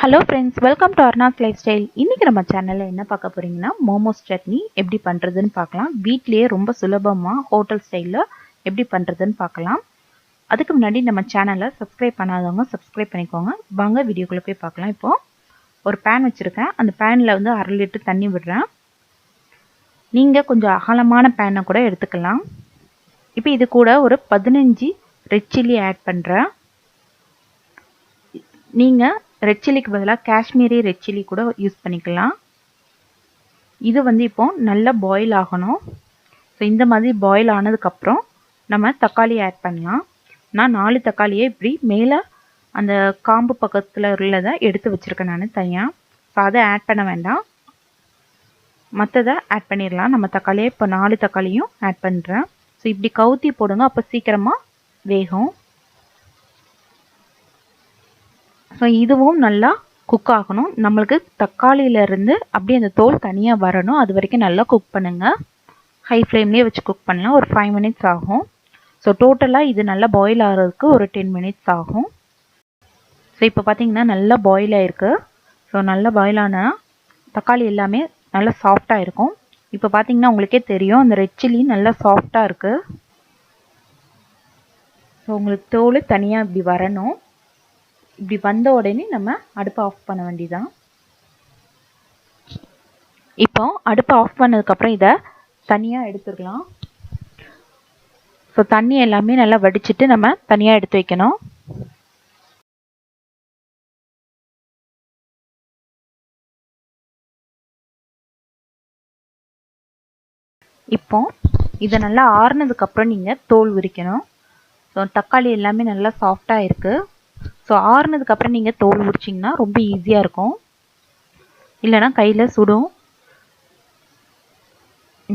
Hello friends, welcome to ARUNA'S lifestyle. இன்னைக்கு நம்ம சேனல்ல என்ன பார்க்க போறீங்கன்னா மோமோஸ் சட்னி எப்படி பண்றதுன்னு பார்க்கலாம். வீட்லயே ரொம்ப சுலபமா ஹோட்டல் ஸ்டைல்ல எப்படி பண்றதுன்னு பார்க்கலாம். அதுக்கு முன்னாடி நம்ம சேனலை சப்ஸ்கிரைப் பண்ணாதவங்க சப்ஸ்கிரைப் பண்ணிக்கோங்க. வாங்க வீடியோக்குள்ள போய் பார்க்கலாம். இப்போ ஒரு பேன் வச்சிருக்கேன். அந்த பேன்ல வந்து 1/2 லிட்டர் தண்ணி விடுறேன். நீங்க கொஞ்சம் அகலமான பேனை கூட எடுத்துக்கலாம். இப்போ இது கூட ஒரு 15 ரெட் சில்லி ஆட் பண்றேன். நீங்க ரெட் சில்லிக்கு பதிலாக காஷ்மீரி ரெட் சில்லி கூட யூஸ் பண்ணிக்கலாம். இது வந்து இப்போ நல்லா பாயில் ஆகணும். ஸோ இந்த மாதிரி பாயில் ஆனதுக்கப்புறம் நம்ம தக்காளி ஆட் பண்ணலாம். நான் 4 தக்காளியை இப்படி மேலே அந்த காம்பு பக்கத்தில் உள்ளதை எடுத்து வச்சுருக்கேன் நான் தனியாக. ஸோ அதை ஆட் பண்ண வேண்டாம், மற்றதை ஆட் பண்ணிடலாம். நம்ம தக்காளியை இப்போ 4 தக்காளியும் ஆட் பண்ணுறேன். ஸோ இப்படி கவுத்தி போடுங்க, அப்போ சீக்கிரமாக வேகும். ஸோ இதுவும் நல்லா குக் ஆகணும். நம்மளுக்கு தக்காளியிலேருந்து அப்படியே அந்த தோல் தனியாக வரணும். அது வரைக்கும் நல்லா குக் பண்ணுங்கள். ஹை ஃப்ளேம்லேயே வச்சு குக் பண்ணலாம். ஒரு 5 மினிட்ஸ் ஆகும். ஸோ டோட்டலாக இது நல்லா பாயில் ஆகிறதுக்கு ஒரு 10 மினிட்ஸ் ஆகும். ஸோ இப்போ பார்த்தீங்கன்னா நல்லா பாயில் ஆகிருக்கு. ஸோ நல்லா பாயில் ஆனால் தக்காளி எல்லாமே நல்லா சாஃப்டாக இருக்கும். இப்போ பார்த்தீங்கன்னா உங்களுக்கே தெரியும், அந்த ரெட் சில்லி நல்லா சாஃப்டாக இருக்குது. ஸோ உங்களுக்கு தோல் தனியாக இப்படி வரணும். இப்படி வந்த உடனே நம்ம அடுப்பை ஆஃப் பண்ண வேண்டியதான். இப்போ அடுப்பை ஆஃப் பண்ணதுக்கப்புறம் இதை தனியாக எடுத்துக்கலாம். ஸோ தண்ணி எல்லாமே நல்லா வடிச்சிட்டு நம்ம தனியாக எடுத்து வைக்கணும். இப்போ இதை நல்லா ஆறுனதுக்கப்புறம் நீங்கள் தோல் உரிக்கணும். ஸோ தக்காளி எல்லாமே நல்லா சாஃப்டாக இருக்குது. ஸோ ஆறுனதுக்கப்புறம் நீங்கள் தோல் உரிச்சிங்கன்னா ரொம்ப ஈஸியாக இருக்கும், இல்லைனா கையில் சுடும்.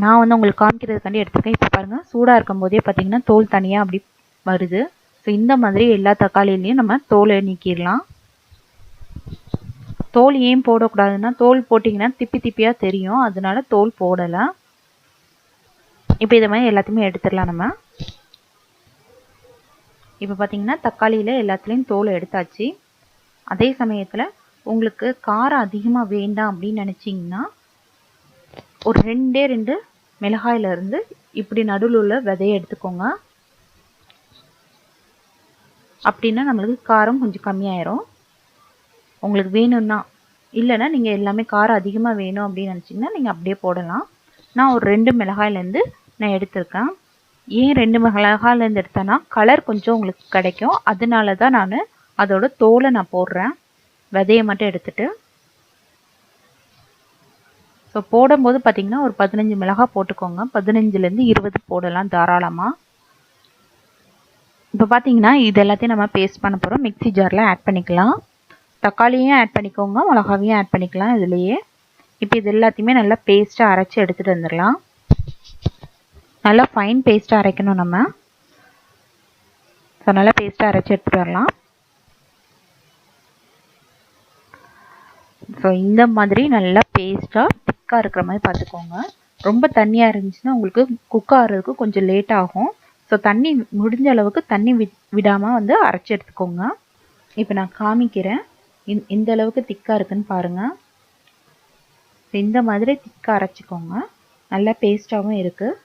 நான் வந்து உங்களுக்கு காமிக்கிறதுக்காண்டி எடுத்துருக்கேன். இப்போ பாருங்கள், சூடாக இருக்கும் போதே பார்த்தீங்கன்னா தோல் தனியாக அப்படி வருது. ஸோ இந்த மாதிரி எல்லா தக்காளியிலையும் நம்ம தோலை நீக்கிடலாம். தோல் ஏன் போடக்கூடாதுன்னா, தோல் போட்டிங்கன்னா திப்பி திப்பியாக தெரியும், அதனால தோல் போடலை. இப்போ இதை மாதிரி எல்லாத்தையுமே எடுத்துடலாம் நம்ம. இப்போ பார்த்தீங்கன்னா தக்காளியில் எல்லாத்துலேயும் தோலை எடுத்தாச்சு. அதே சமயத்தில் உங்களுக்கு காரம் அதிகமாக வேண்டாம் அப்படின்னு நினச்சிங்கன்னா ஒரு 2 மிளகாயிலேருந்து இப்படி நடுவில் உள்ள விதையை எடுத்துக்கோங்க. அப்படின்னா நம்மளுக்கு காரம் கொஞ்சம் கம்மியாயிரும். உங்களுக்கு வேணும்னா, இல்லைன்னா நீங்கள் எல்லாமே காரம் அதிகமாக வேணும் அப்படின்னு நினச்சிங்கன்னா நீங்கள் அப்படியே போடலாம். நான் ஒரு 2 மிளகாயிலேருந்து நான் எடுத்திருக்கேன். ஏன் 2 மிளகாயிலேருந்து எடுத்தேன்னா கலர் கொஞ்சம் உங்களுக்கு கிடைக்கும், அதனால தான் நான் அதோட தோலை நான் போடுறேன், விதையை மட்டும் எடுத்துட்டு. ஸோ போடும்போது பார்த்தீங்கன்னா ஒரு 15 மிளகாய் போட்டுக்கோங்க. 15லேருந்து 20 போடலாம் தாராளமாக. இப்போ பார்த்தீங்கன்னா இது எல்லாத்தையும் நம்ம பேஸ்ட் பண்ண போகிறோம். மிக்ஸி ஜாரில் ஆட் பண்ணிக்கலாம். தக்காளியும் ஆட் பண்ணிக்கோங்க, மிளகாவையும் ஆட் பண்ணிக்கலாம் இதுலேயே. இப்போ இது எல்லாத்தையுமே நல்லா பேஸ்ட்டாக அரைச்சி எடுத்துகிட்டு வந்துடலாம். நல்லா ஃபைன் பேஸ்ட்டாக அரைக்கணும் நம்ம. ஸோ நல்லா பேஸ்ட்டாக அரைச்சி எடுத்துகிட்டு வரலாம். ஸோ இந்த மாதிரி நல்லா பேஸ்ட்டாக திக்காக இருக்கிற மாதிரி பார்த்துக்கோங்க. ரொம்ப தண்ணியாக இருந்துச்சுன்னா உங்களுக்கு குக் ஆகிறதுக்கு கொஞ்சம் லேட் ஆகும். ஸோ தண்ணி முடிஞ்ச அளவுக்கு தண்ணி விடாமல் வந்து அரைச்சி எடுத்துக்கோங்க. இப்போ நான் காமிக்கிறேன், இந்த அளவுக்கு திக்காக இருக்குன்னு பாருங்கள். ஸோ இந்த மாதிரி திக்காக அரைச்சிக்கோங்க. நல்லா பேஸ்ட்டாகவும் இருக்குது.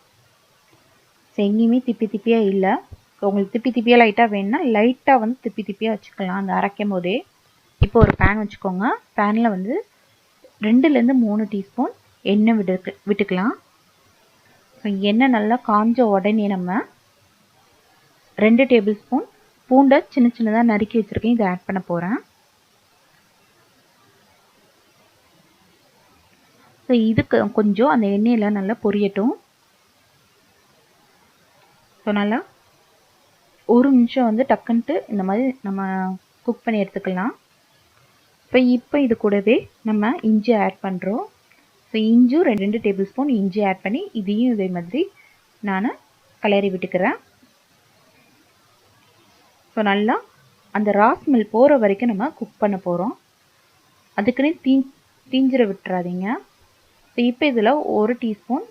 ஸோ எங்கேயுமே திப்பி திப்பியாக இல்லை. ஸோ உங்களுக்கு திப்பி திப்பியாக லைட்டாக வேணுன்னா லைட்டாக வந்து திப்பி திப்பியாக வச்சுக்கலாம் அந்த அரைக்கும் போதே. இப்போ ஒரு பேன் வச்சுக்கோங்க. பேனில் வந்து 2லேருந்து 3 டீஸ்பூன் எண்ணெய் விட்டுக்கலாம். ஸோ எண்ணெய் நல்லா காஞ்ச உடனே நம்ம 2 டேபிள் ஸ்பூன் பூண்டை சின்ன சின்னதாக நறுக்கி வச்சுருக்கேன், இதை ஆட் பண்ண போகிறேன். ஸோ இதுக்கு கொஞ்சம் அந்த எண்ணெயில் நல்லா பொரியட்டும். ஸோ நல்லா ஒரு நிமிஷம் வந்து டக்குன்ட்டு இந்த மாதிரி நம்ம குக் பண்ணி எடுத்துக்கலாம். இப்போ இது கூடவே நம்ம இஞ்சி ஆட் பண்ணுறோம். ஸோ இஞ்சும் 2 டேபிள் ஸ்பூன் இஞ்சி ஆட் பண்ணி இதையும் இதே மாதிரி நான் கிளறி விட்டுக்கிறேன். ஸோ நல்லா அந்த ரா ஸ்மெல் போகிற வரைக்கும் நம்ம குக் பண்ண போகிறோம். அதுக்குன்னு தீஞ்சிர விட்டுறாதீங்க. ஸோ இப்போ இதில் 1 டீஸ்பூன்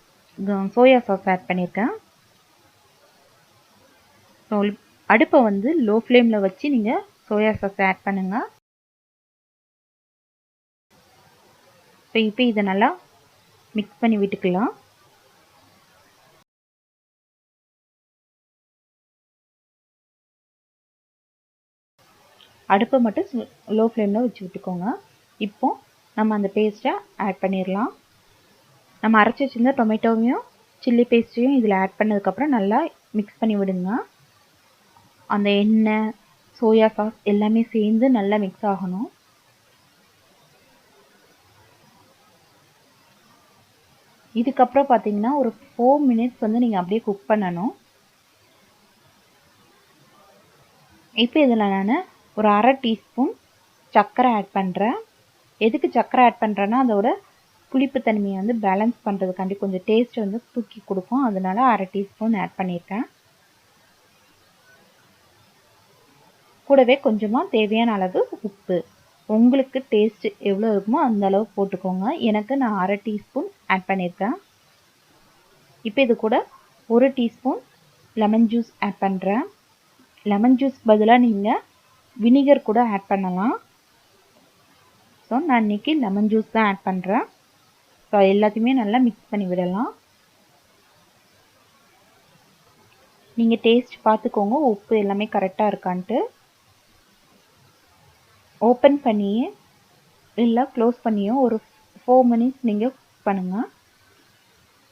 சோயா சாஸ் ஆட் பண்ணியிருக்கேன். ஸோ அடுப்பை வந்து லோ ஃப்ளேமில் வச்சு நீங்கள் சோயா சாஸ் ஆட் பண்ணுங்கள். இப்போ இதை நல்லா மிக்ஸ் பண்ணி விட்டுக்கலாம். அடுப்பை மட்டும் லோ ஃப்ளேமில் வச்சு விட்டுக்கோங்க. இப்போ நம்ம அந்த பேஸ்ட்டை ஆட் பண்ணிடலாம். நம்ம அரைச்சி வச்சுருந்த டொமேட்டோவையும் சில்லி பேஸ்ட்டையும் இதில் ஆட் பண்ணதுக்கப்புறம் நல்லா மிக்ஸ் பண்ணி விடுங்க. அந்த எண்ணெய், சோயா சாஸ் எல்லாமே சேர்ந்து நல்லா மிக்ஸ் ஆகணும். இதுக்கப்புறம் பார்த்தீங்கன்னா ஒரு 4 minutes வந்து நீங்கள் அப்படியே குக் பண்ணணும். இப்போ இதில் நான் ஒரு 1/2 டீஸ்பூன் சர்க்கரை ஆட் பண்ணுறேன். எதுக்கு சர்க்கரை ஆட் பண்ணுறேன்னா அதோட புளிப்பு தன்மையை வந்து பேலன்ஸ் பண்ணுறதுக்காண்டி, கொஞ்சம் டேஸ்ட் வந்து தூக்கி கொடுக்கும். அதனால 1/2 டீஸ்பூன் ஆட் பண்ணியிருக்கேன். கூடவே கொஞ்சமாக தேவையான அளவு உப்பு, உங்களுக்கு டேஸ்ட் எவ்வளோ இருக்குமோ அந்த அளவு போட்டுக்கோங்க. எனக்கு நான் 1/2 டீஸ்பூன் ஆட் பண்ணியிருக்கேன். இப்போ இது கூட 1 டீஸ்பூன் லெமன் ஜூஸ் ஆட் பண்ணுறேன். லெமன் ஜூஸ் பதிலாக நீங்கள் வினிகர் கூட ஆட் பண்ணலாம். ஸோ நான் இன்றைக்கி லெமன் ஜூஸ் தான் ஆட் பண்ணுறேன். ஸோ எல்லாத்தையுமே நல்லா மிக்ஸ் பண்ணி விடலாம். நீங்கள் டேஸ்ட் பார்த்துக்கோங்க, உப்பு எல்லாமே கரெக்டாக இருக்கான்ட்டு. ஓப்பன் பண்ணியே இல்லை க்ளோஸ் பண்ணியோ ஒரு 4 minutes நீங்கள் குக் பண்ணுங்கள்.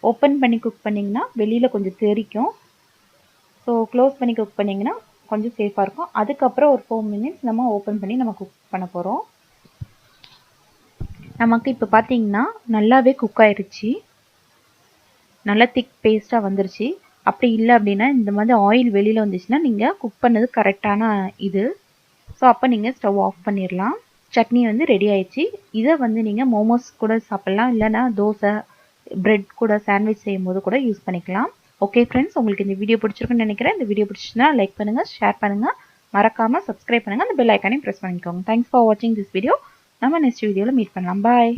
ஓப்பன் பண்ணி குக் பண்ணிங்கன்னா வெளியில் கொஞ்சம் தெரிக்கும். ஸோ க்ளோஸ் பண்ணி குக் பண்ணிங்கன்னா கொஞ்சம் சேஃபாக இருக்கும். அதுக்கப்புறம் ஒரு 4 minutes நம்ம ஓப்பன் பண்ணி நம்ம குக் பண்ண போகிறோம். நமக்கு இப்போ பார்த்தீங்கன்னா நல்லாவே குக் ஆயிடுச்சு. நல்லா திக் பேஸ்ட்டாக வந்துருச்சு. அப்படி இல்லை அப்படின்னா இந்த மாதிரி ஆயில் வெளியில் வந்துச்சுன்னா நீங்கள் குக் பண்ணது கரெக்டான இது. ஸோ அப்போ நீங்கள் ஸ்டவ் ஆஃப் பண்ணிடலாம். சட்னி வந்து ரெடி ஆயிடுச்சு. இதை வந்து நீங்கள் மோமோஸ் கூட சாப்பிட்லாம், இல்லைனா தோசை, பிரெட் கூட சாண்ட்விச் செய்யும்போது கூட யூஸ் பண்ணிக்கலாம். ஓகே ஃப்ரெண்ட்ஸ், உங்களுக்கு இந்த வீடியோ பிடிச்சிருக்குன்னு நினைக்கிறேன். இந்த வீடியோ பிடிச்சிச்சுன்னா லைக் பண்ணுங்கள், ஷேர் பண்ணுங்கள், மறக்காமல் சப்ஸ்கிரைப் பண்ணுங்கள், அந்த பெல் ஐக்கானையும் ப்ரெஸ் பண்ணிக்கோங்க. தேங்க்ஸ் ஃபார் வாட்சிங் திஸ் வீடியோ. நம்ம நெக்ஸ்ட் வீடியோவில் மீட் பண்ணலாம். பாய்.